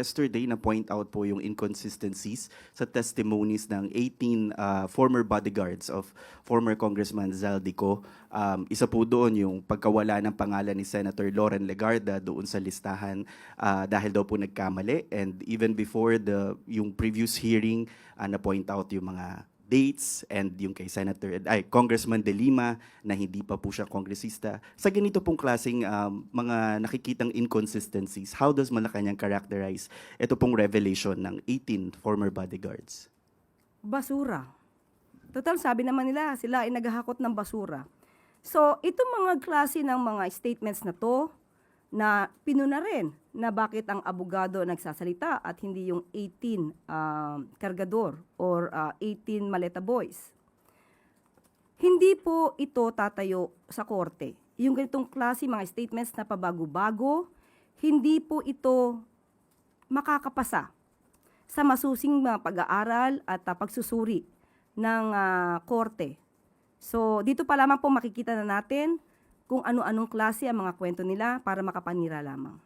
yesterday na point out po yung inconsistencies sa testimonies ng 18 former bodyguards of former Congressman Zaldico. Isa po doon yung pagkawala ng pangalan ni Senator Loren Legarda doon sa listahan dahil daw po nagkamali, and even before yung previous hearing na point out yung mga dates and yung kay Congressman De Lima na hindi pa po siya kongresista. Sa ganito pong klaseng mga nakikitang inconsistencies, how does Malacanang characterize ito pong revelation ng 18 former bodyguards? Basura. Total, sabi naman nila, sila ay naghahakot ng basura. So, itong mga klase ng mga statements na to, na pinuna rin na bakit ang abogado nagsasalita at hindi yung 18 kargador or 18 maleta boys. Hindi po ito tatayo sa korte. Yung ganitong klase mga statements na pabago-bago, hindi po ito makakapasa sa masusing mga pag-aaral at pagsusuri ng korte. So, dito pa lamang po makikita na natin kung ano-anong klase ang mga kwento nila para makapanira lamang.